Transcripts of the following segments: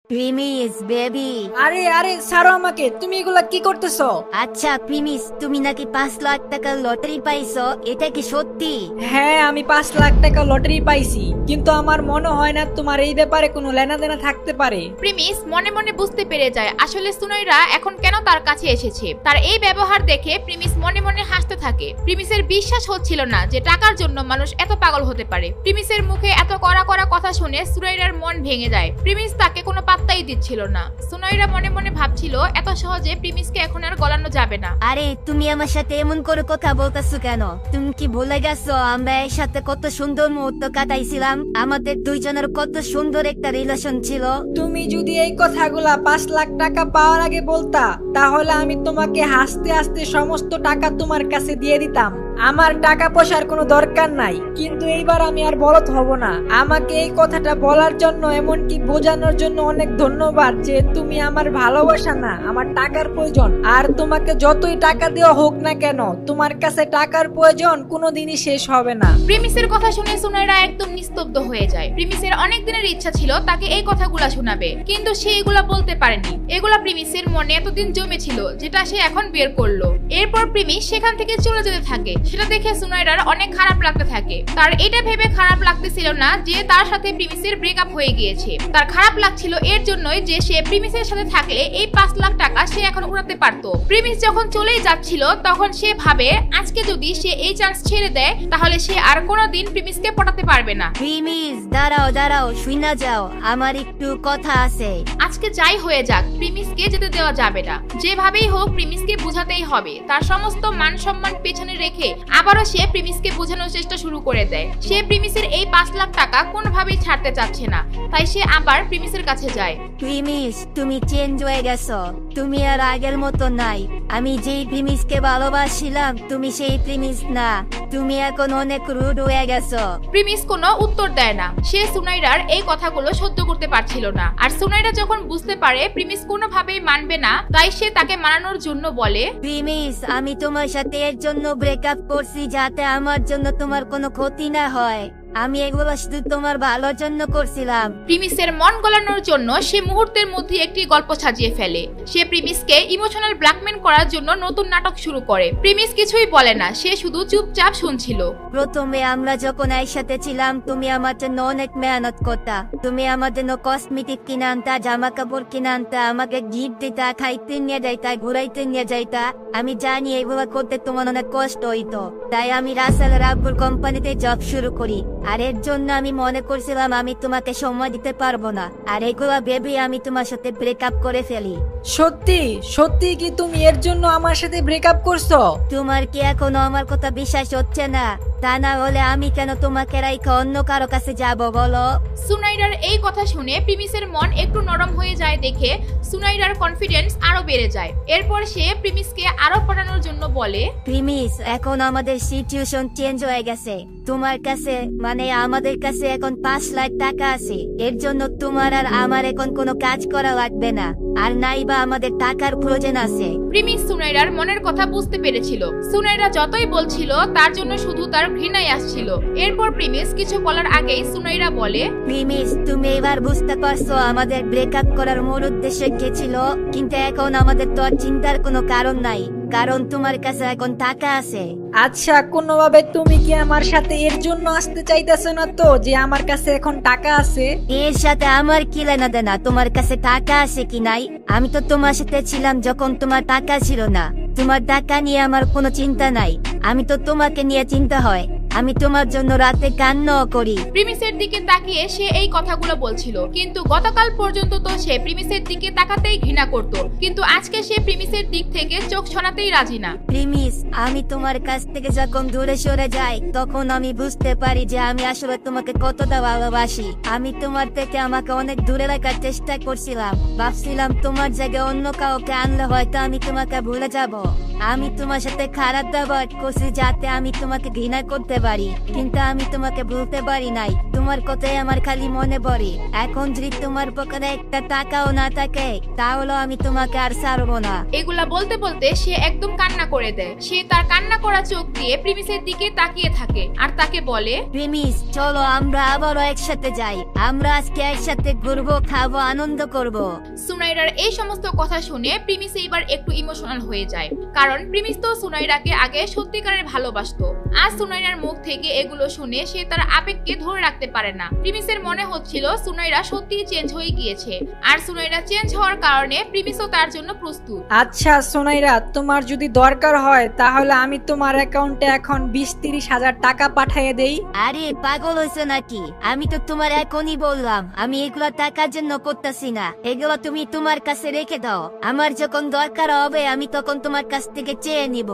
Premise baby. আরে আরে ছাড়ো আমাকে, তুমি এগুলা কি করতেছো? আচ্ছা প্রিমিস, তুমি নাকি 5 লাখ টাকার লটারি পাইছো, এটা কি সত্যি? হ্যাঁ, আমি 5 লাখ টাকা লটারি পাইছি, কিন্তু আমার মনে হয় না তোমার এই ব্যাপারে কোনো লেনাদেনা থাকতে পারে। প্রিমিস মনে মনে বুঝতে পেরে যায় আসলে সুনয়রা এখন কেন তার কাছে এসেছে। তার এই ব্যবহার দেখে প্রিমিস মনে মনে হাসতে থাকে। প্রিমিসের বিশ্বাস হচ্ছিল না যে টাকার জন্য মানুষ এত পাগল হতে পারে। প্রিমিসের মুখে এত কড়া কড়া কথা শুনে সুনয়রার মন ভেঙে যায়। প্রিমিস তাকে কোনো পাত্তাই দিচ্ছিল না। সুনয়রা মনে মনে ভাবছিল এত সহজে প্রিমিসকে এখন আর গলানো যাবে না। আরে তুমি আমার সাথে এমন করে কথা বলতেছো কেন? তুমি কি ভুলে গেছো আমরা এর সাথে কত সুন্দর মুহূর্ত কাটাইছিলাম? আমাদের দুইজনের কত সুন্দর একটা রিলেশন ছিল। তুমি যদি এই কথাগুলা 5 লাখ টাকা পাওয়ার আগে বলতা, তাহলে আমি তোমাকে হাসতে হাসতে সমস্ত টাকা তোমার কাছে দিয়ে দিতাম। আমার টাকা পয়সার কোনো দরকার নাই, কিন্তু এইবার আমি আর বলদ হব না। আমাকে এই কথাটা বলার জন্য, এমনকি বোঝানোর জন্য অনেক ধন্যবাদ যে তুমি আমার ভালোবাসা না, আমার টাকার প্রয়োজন। আর তোমাকে যতই টাকা দেওয়া হোক না কেন, তোমার কাছে টাকার প্রয়োজন কোনোদিনই শেষ হবে না। প্রিমিসের কথা শুনে সুনয়রা একদম নিস্তব্ধ হয়ে যায়। প্রিমিসের অনেক দিনের ইচ্ছা ছিল তাকে এই কথাগুলা শোনাবে, কিন্তু সে এগুলা বলতে পারেনি। এগুলা প্রিমিসের মনে এতদিন জমেছিল, যেটা সে এখন বের করলো। এরপর প্রিমিস সেখান থেকে চলে যেতে থাকে। সেটা দেখে সুনয়রার অনেক খারাপ লাগতে থাকে। তার এটা ভেবে খারাপ লাগতেছিল না যে তার সাথে প্রিমিসের ব্রেকআপ হয়ে গিয়েছে। তার খারাপ লাগছিল এর জন্যই যে সে প্রিমিসের সাথে থাকলে এই 5 লাখ টাকা সে এখন উড়াতে পারতো। প্রিমিস যখন চলেই যাচ্ছিল তখন সে ভাবে আজকে যদি সে এই চান্স ছেড়ে দেয় তাহলে সে আর কোনোদিন প্রিমিসকে পটাতে পারবে না। প্রিমিস দাঁড়াও দাঁড়াও, শুইনা যাও, আমার একটু কথা আছে। আজকে যাই হয়ে যাক, প্রিমিসকে যেতে দেওয়া যাবে না। যেভাবেই হোক প্রিমিসকে বোঝাতেই হবে। তার সমস্ত মান সম্মান পেছনে রেখে আবারও সে প্রিমিসকে বোঝানোর চেষ্টা শুরু করে দেয়। সে প্রিমিসের এই 5 লাখ টাকা কোনোভাবেই ছাড়তে চাচ্ছে না, তাই সে আবার প্রিমিসের কাছে যায়। প্রিমিস তুমি চেঞ্জ হয়ে গেছো, তুমি আর আগের মতো নাই। আমি যেই প্রিমিসকে ভালোবাসছিলাম তুমি সেই প্রিমিস না, তুমি এখন অনেক রুড হয়ে গেছো। প্রিমিস কোনো উত্তর দেয় না। সে সুনাইরার এই কথাগুলো সহ্য করতে পারছিল না। আর সুনাইরা যখন বুঝতে পারে প্রিমিস কোনোভাবেই মানবে না, তাই সে তাকে মানানোর জন্য বলে, প্রিমিস আমি তোমার সাথে এর জন্য ব্রেকআপ করছি যাতে আমার জন্য তোমার কোনো ক্ষতি না হয়। আমি এগুলো শুধু তোমার ভালোর জন্য করছিলাম। প্রিমিসের মন গলানোর জন্য সে মুহূর্তের মধ্যে একটি গল্প সাজিয়ে ফেলে। সে প্রিমিসকে ইমোশনাল ব্ল্যাকমেল করার জন্য নতুন নাটক শুরু করে। প্রিমিস কিছুই বলে না, সে শুধু চুপচাপ শুনছিল। প্রথমে আমরা যখন একসাথে ছিলাম তুমি আমার জন্য অনেক মেহনত করতা। তুমি আমার জন্য কসমেটিক কিনে আনতা, জামা কাপড় কিনে আনতা, আমাকে গিফট দিতা, খাইতে নিয়ে যাইতা, ঘুরাইতে নিয়ে যাইতা। আমি জানি এগুলো করতে তোমার অনেক কষ্ট হইতো, তাই আমি রাসেলের আব্বুর কোম্পানিতে জব শুরু করি। আর এর জন্য আমি মনে করছিলাম আমি তোমাকে সময় দিতে পারবো না, আর এগুলো ভেবে আমি তোমার সাথে ব্রেকআপ করে ফেলি। সত্যি সত্যি কি তুমি এর জন্য আমার সাথে ব্রেকআপ করছো? তোমার কি এখনো আমার কথা বিশ্বাস হচ্ছে না? তা না হলে আমি কেন তোমাকে রাইখা অন্য কারো কাছে যাব বলো? সুনাইরার এই কথা শুনে প্রিমিসের মন একটু নরম হয়ে যায় দেখে সুনাইরার কনফিডেন্স আরো বেড়ে যায়। এরপর সে প্রিমিসকে আরো পটানোর জন্য বলে, প্রিমিস এখন আমাদের সিচুয়েশন চেঞ্জ হয়ে গেছে। তোমার কাছে মানে আমাদের কাছে এখন 5 লাখ টাকা আছে। এর জন্য তোমার আর আমার এখন কোনো কাজ করা লাগবে না, আর নাইবা আমাদের টাকার প্রয়োজন আছে। প্রিমিস সুনাইরার মনের কথা বুঝতে পেরেছিল। সুনাইরা যতই বলছিল তার জন্য শুধু তার ঘৃণাই আসছিল। এরপর প্রিমিস কিছু বলার আগেই সুনাইরা বলে, প্রিমিস তুমি এবার বুঝতে পারছো আমাদের ব্রেকআপ করার মূল উদ্দেশ্য কি ছিল। কিন্তু এখন আমাদের তো আর চিন্তার কোনো কারণ নাই, কারণ তোমার কাছে এখন টাকা আছে। আচ্ছা, কোনোভাবে তুমি কি আমার সাথে এর জন্য আসতে চাইতেছো না তো যে আমার কাছে এখন টাকা আছে? এর সাথে আমার কি লেনা দেনা তোমার কাছে টাকা আছে কি নাই? আমি তো তোমার সাথে ছিলাম যখন তোমার টাকা ছিল না। তোমার টাকা নিয়ে আমার কোনো চিন্তা নাই, আমি তো তোমাকে নিয়ে চিন্তা হয়। আমি তোমার জন্য রাতে কান্নাও করি। প্রিমিসের দিকে তাকিয়ে সে এই কথাগুলো বলছিল, কিন্তু গতকাল পর্যন্ত তো সে প্রিমিসের দিকে তাকাতেই ঘৃণা করত, কিন্তু আজকে সে প্রিমিসের দিক থেকে চোখ সরাতেই রাজি না। প্রিমিস আমি তোমার কাছ থেকে যখন দূরে সরে যাই তখন আমি বুঝতে পারি যে আমি আসলে তোমাকে কতটা ভালোবাসি। আমি তোমার থেকে আমাকে অনেক দূরে রাখার চেষ্টা করছিলাম, ভাবছিলাম তোমার জায়গায় অন্য কাউকে আনলে হয়তো আমি তোমাকে ভুলে যাব। আমি তোমার সাথে খারাপ ব্যবহার করছি যাতে আমি তোমাকে ঘৃণা করতে পারি, কিন্তু আমি তোমাকে বলতে পারি নাই। তোমার কথাই আমার খালি মনে পড়ে। এখন যদি তোমার পকেটে একটা টাকাও না থাকে তাহলে আমি তোমাকে আর ছাড়বো না। এগুলা বলতে বলতে সে একদম কান্না করে দেয়। সে তার কান্না করা চোখ দিয়ে প্রিমিসের দিকে তাকিয়ে থাকে আর তাকে বলে, প্রিমিস চলো আমরা আবারও একসাথে যাই। আমরা আজকে একসাথে ঘুরবো, খাবো, আনন্দ করবো। সুনাইরার এই সমস্ত কথা শুনে প্রিমিস এবার একটু ইমোশনাল হয়ে যায়, কারণ প্রিমিস তো সুনাইরাকে আগে সত্যিকারের ভালোবাসতো। আজ সুনাইরার মুখ থেকে এগুলো শুনে সে তার আবেগকে ধরে রাখতে পারে না। প্রিমিসের মনে হচ্ছিল সুনাইরা সত্যিই চেঞ্জ হয়ে গিয়েছে, আর সুনাইরা চেঞ্জ হওয়ার কারণে প্রিমিসও তার জন্য প্রস্তুত। আচ্ছা সোনাইরা, তোমার যদি দরকার হয় তাহলে আমি তোমার অ্যাকাউন্টে এখন 20-30 হাজার টাকা পাঠিয়ে দেই। আরে পাগল হয়েছে নাকি? আমি তো তোমার এখনই বললাম আমি এগুলো টাকার জন্য করতেছি না। এগুলো তুমি তোমার কাছে রেখে দাও। আমার যখন দরকার হবে আমি তখন তোমার কাছ থেকে চেয়ে নিব।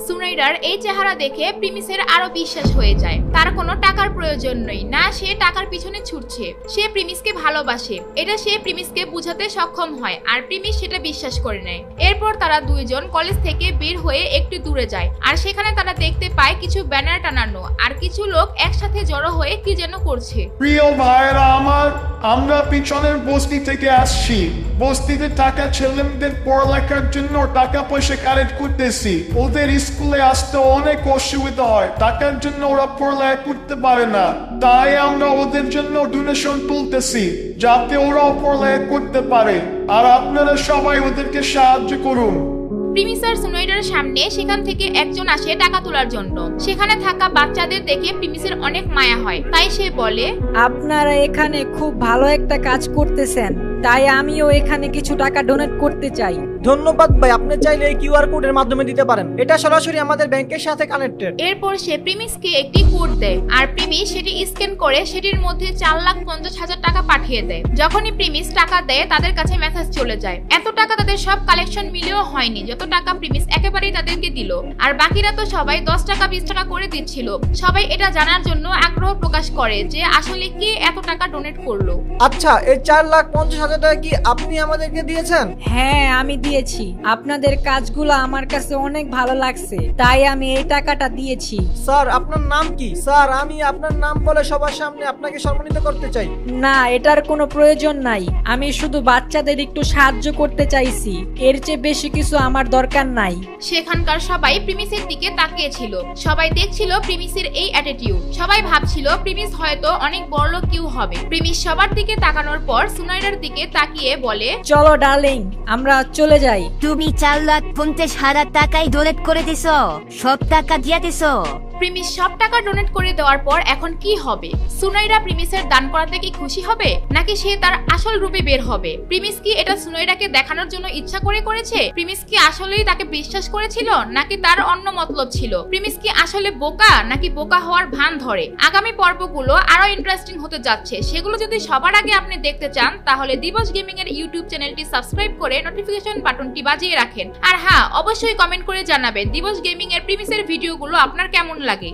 সুনাইরার এই চেহারা দেখে প্রিমিসের আরো বিশ্বাস হয়ে যায় তার কোনো টাকার প্রয়োজন নেই, না সে টাকার পিছনে ছুটছে। সে প্রিমিসকে ভালোবাসে, এটা সে প্রিমিসকে বুঝাতে সক্ষম হয়, আর প্রিমিস সেটা বিশ্বাস করে নেয়। এরপর তারা দুইজন কলেজ থেকে বের হয়ে একটু দূরে যায়, আর সেখানে তারা দেখতে পায় কিছু ব্যানার টানানো আর কিছু লোক একসাথে জড়ো হয়ে কি যেন করছে। প্রিয় ভাইয়েরা আমার, আমরা পিছনের বস্তি থেকে আসছি। বস্তিতে টাকা ছেলেমেয়েদের পড়ালেখার জন্য টাকা পয়সা কালেক্ট করতেছি। ওদের স্কুলে আসতে অনেক অসুবিধা হয়, টাকার জন্য ওরা পড়ালেখা করতে পারে না। তাই আমরা ওদের জন্য ডোনেশন তুলতেছি যাতে ওরাও পড়ালেখা করতে পারে, আর আপনারা সবাই ওদেরকে সাহায্য করুন। প্রিমিস আর সুনাইরার সামনে সেখান থেকে একজন আসে টাকা তোলার জন্য। সেখানে থাকা বাচ্চাদের দেখে প্রিমিসের অনেক মায়া হয়, তাই সে বলে, আপনারা এখানে খুব ভালো একটা কাজ করতেছেন, তাই আমিও এখানে কিছু টাকা ডোনেট করতে চাই। ধন্যবাদ ভাই, আপনি চাইলে এই কিউআর কোডের মাধ্যমে দিতে পারেন। এটা সরাসরি আমাদের ব্যাংকের সাথে কানেক্টেড। এরপর সে প্রিমিসকে একটি কোড দেয়, আর প্রিমিস সেটি স্ক্যান করে সেটির মধ্যে 4,50,000 টাকা পাঠিয়ে দেয়। যখনই প্রিমিস টাকা দেয় তাদের কাছে মেসেজ চলে যায়। এত টাকা তাদের সব কালেকশন মিলেও হয়নি যত টাকা প্রিমিস একেবারেই তাদেরকে দিল, আর বাকিরা তো সবাই 10 টাকা 20 টাকা করে দিচ্ছিল। সবাই এটা জানার জন্য আগ্রহ প্রকাশ করে যে আসলে কে এত টাকা ডোনেট করলো। আচ্ছা, এই 4,50,000 টাকা কি আপনি আমাদেরকে দিয়েছেন? হ্যাঁ আমি দিয়েছি। আপনাদের কাজগুলো আমার কাছে অনেক ভালো লাগছে, তাই আমি এই টাকাটা দিয়েছি। স্যার আপনার নাম কি? স্যার আমি আপনার নাম বলে সবার সামনে আপনাকে সম্মানিত করতে চাই। না, এটার কোনো প্রয়োজন নাই। আমি শুধু বাচ্চাদের একটু সাহায্য করতে চাইছি, এর চেয়ে বেশি কিছু আমার দরকার নাই। সেখানকার সবাই প্রিমিসের দিকে তাকিয়েছিল। সবাই দেখছিল প্রিমিসের এই অ্যাটিটিউড। সবাই ভাবছিল প্রিমিস হয়তো অনেক বড়লোক কেউ হবে। প্রিমিস সবার দিকে তাকানোর পর সুনাইরার দিকে তাকিয়ে বলে, চলো ডার্লিং, আমরা চলে যাই। তুমি 4,50,000 টাকাই ডোনেট করে দিছ, সব টাকা দিয়ে দিছ। প্রিমিস সব টাকা ডোনেট করে দেওয়ার পর এখন কি হবে? সুনাইরা প্রিমিসের দান করাতে কি খুশি হবে, নাকি সে তার আসল রূপে বের হবে? প্রিমিস কি এটা সুনাইরাকে দেখানোর জন্য ইচ্ছা করে করেছে? প্রিমিস কি আসলেই তাকে বিশ্বাস করেছিল, নাকি তার অন্য মতলব ছিল? প্রিমিস কি আসলে বোকা, নাকি বোকা হওয়ার ভান ধরে? আগামী পর্বগুলো আরো ইন্টারেস্টিং হতে যাচ্ছে। সেগুলো যদি সবার আগে আপনি দেখতে চান তাহলে দিবস গেমিং এর ইউটিউব চ্যানেলটি সাবস্ক্রাইব করে নোটিফিকেশন বাটনটি বাজিয়ে রাখেন। আর হ্যাঁ, অবশ্যই কমেন্ট করে জানাবেন দিবস গেমিং এর প্রিমিসের ভিডিওগুলো আপনার কেমন লাগে।